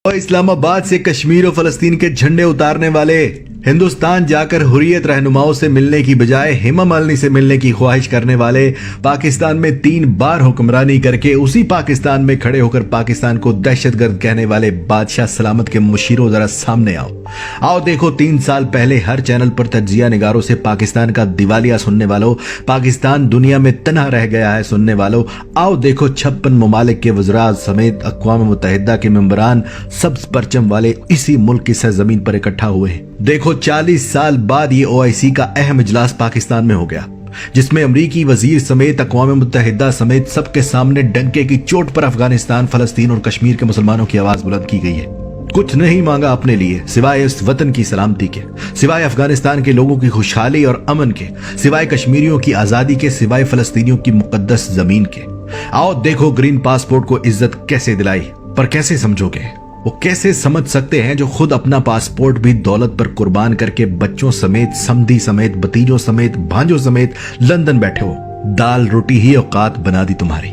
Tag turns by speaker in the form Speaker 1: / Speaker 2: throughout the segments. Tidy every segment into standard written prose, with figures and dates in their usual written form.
Speaker 1: और इस्लामाबाद से कश्मीर और फलस्तीन के झंडे उतारने वाले हिंदुस्तान जाकर हुर्रियत रहनुमाओं से मिलने की बजाय हेमा मालिनी से मिलने की ख्वाहिश करने वाले, पाकिस्तान में 3 बार हुक्मरानी करके उसी पाकिस्तान में खड़े होकर पाकिस्तान को दहशतगर्द कहने वाले बादशाह सलामत के मुशीरों, जरा सामने आओ देखो 3 साल पहले हर चैनल पर तज्जिया निगारों से पाकिस्तान का दिवालिया सुनने वालों, पाकिस्तान दुनिया में तन्हा रह गया है सुनने वालों, आओ देखो 56 ममालिक के वज़रा समेत अक़वाम मुत्तहिदा के मेंबरान सब्ज़ परचम वाले इसी मुल्क की सरजमीन पर इकट्ठा हुए हैं। देखो 40 साल बाद ये OIC का अहम इजलास पाकिस्तान में हो गया, जिसमें अमरीकी वजीर समेत अक़वाम मुत्तहिदा समेत सबके सामने डंके की चोट पर अफगानिस्तान, फलस्तीन और कश्मीर के मुसलमानों की आवाज बुलंद की गई है। कुछ नहीं मांगा अपने लिए सिवाय इस वतन की सलामती के, सिवाय अफगानिस्तान के लोगों की खुशहाली और अमन के, सिवाय कश्मीरियों की आजादी के, सिवाय फलस्तीनियों की मुकद्दस जमीन के। आओ देखो ग्रीन पासपोर्ट को इज्जत कैसे दिलाई, पर कैसे समझोगे? वो कैसे समझ सकते हैं जो खुद अपना पासपोर्ट भी दौलत पर कुर्बान करके बच्चों समेत, समधी समेत, भतीजों समेत, भांजों समेत लंदन बैठे हो। दाल रोटी ही औकात बना दी तुम्हारी,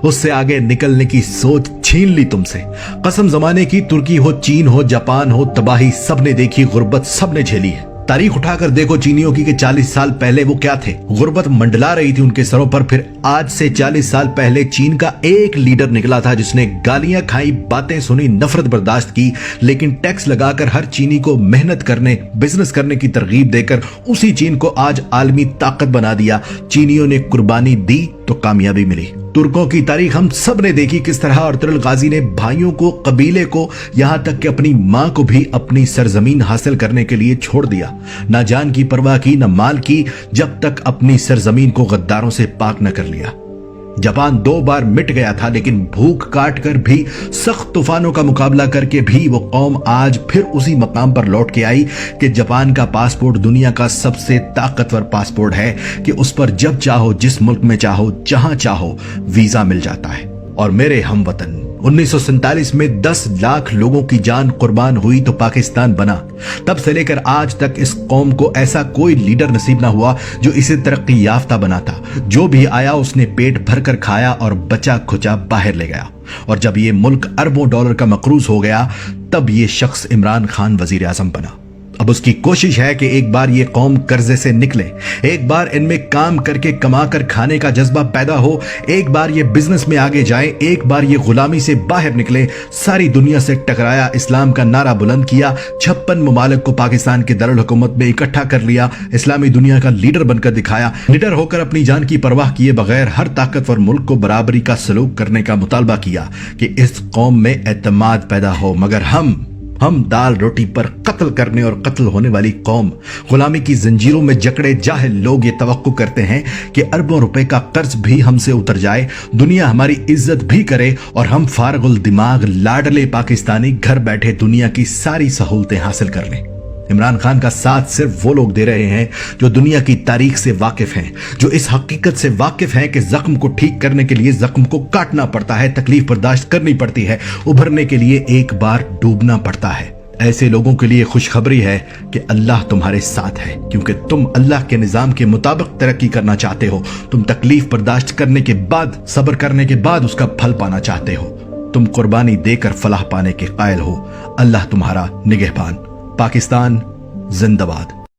Speaker 1: उससे आगे निकलने की सोच छीन ली तुमसे। कसम जमाने की तुर्की हो, चीन हो, जापान हो, तबाही सबने देखी, गुर्बत सबने झेली है। तारीख उठाकर देखो चीनियों की कि 40 साल पहले वो क्या थे। गुर्बत मंडला रही थी उनके सरों पर। फिर आज से 40 साल पहले चीन का एक लीडर निकला था जिसने गालियां खाई, बातें सुनी, नफरत बर्दाश्त की, लेकिन टैक्स लगाकर हर चीनी को मेहनत करने, बिजनेस करने की तरगीब देकर उसी चीन को आज आलमी ताकत बना दिया। चीनियों ने कुर्बानी दी तो कामयाबी मिली। तुर्कों की तारीख हम सब ने देखी, किस तरह अर्तुगरुल गाजी ने भाइयों को, कबीले को, यहां तक कि अपनी मां को भी अपनी सरजमीन हासिल करने के लिए छोड़ दिया। ना जान की परवाह की, ना माल की, जब तक अपनी सरजमीन को गद्दारों से पाक न कर लिया। जापान 2 बार मिट गया था, लेकिन भूख काट कर भी, सख्त तूफानों का मुकाबला करके भी वो कौम आज फिर उसी मकाम पर लौट के आई कि जापान का पासपोर्ट दुनिया का सबसे ताकतवर पासपोर्ट है कि उस पर जब चाहो, जिस मुल्क में चाहो, जहां चाहो वीजा मिल जाता है। और मेरे हमवतन, 1947 में 10 लाख लोगों की जान कुर्बान हुई तो पाकिस्तान बना। तब से लेकर आज तक इस कौम को ऐसा कोई लीडर नसीब ना हुआ जो इसे तरक्की याफ्ता बनाता। जो भी आया उसने पेट भर कर खाया और बचा खुचा बाहर ले गया। और जब ये मुल्क अरबों डॉलर का मकरूज हो गया, तब ये शख्स इमरान खान वजीर आजम बना। अब उसकी कोशिश है कि एक बार ये कौम कर्जे से निकले, एक बार इनमें काम करके कमा कर खाने का जज्बा पैदा हो, एक बार ये बिजनेस में आगे जाए, एक बार ये गुलामी से बाहर निकले। सारी दुनिया से टकराया, इस्लाम का नारा बुलंद किया, 56 ममालिक को पाकिस्तान के दारुल हुकूमत में इकट्ठा कर लिया, इस्लामी दुनिया का लीडर बनकर दिखाया, निडर होकर अपनी जान की परवाह किए बगैर हर ताकतवर मुल्क को बराबरी का सलूक करने का मुतालबा किया कि इस कौम में एतमाद पैदा हो। मगर हम दाल रोटी पर कत्ल करने और कत्ल होने वाली कौम, गुलामी की जंजीरों में जकड़े जाहिल लोग ये तवक्को करते हैं कि अरबों रुपए का कर्ज भी हमसे उतर जाए, दुनिया हमारी इज्जत भी करे और हम फारगुल दिमाग लाडले पाकिस्तानी घर बैठे दुनिया की सारी सहूलतें हासिल कर लें। इमरान खान का साथ सिर्फ वो लोग दे रहे हैं जो दुनिया की तारीख से वाकिफ हैं, जो इस हकीकत से वाकिफ हैं कि जख्म को ठीक करने के लिए जख्म को काटना पड़ता है, तकलीफ बर्दाश्त करनी पड़ती है, उभरने के लिए एक बार डूबना पड़ता है। ऐसे लोगों के लिए खुशखबरी है कि अल्लाह तुम्हारे साथ है, क्योंकि तुम अल्लाह के निजाम के मुताबिक तरक्की करना चाहते हो। तुम तकलीफ बर्दाश्त करने के बाद, सब्र करने के बाद उसका फल पाना चाहते हो। तुम कुर्बानी देकर फलाह पाने के कायल हो। अल्लाह तुम्हारा निगहबान। पाकिस्तान जिंदाबाद।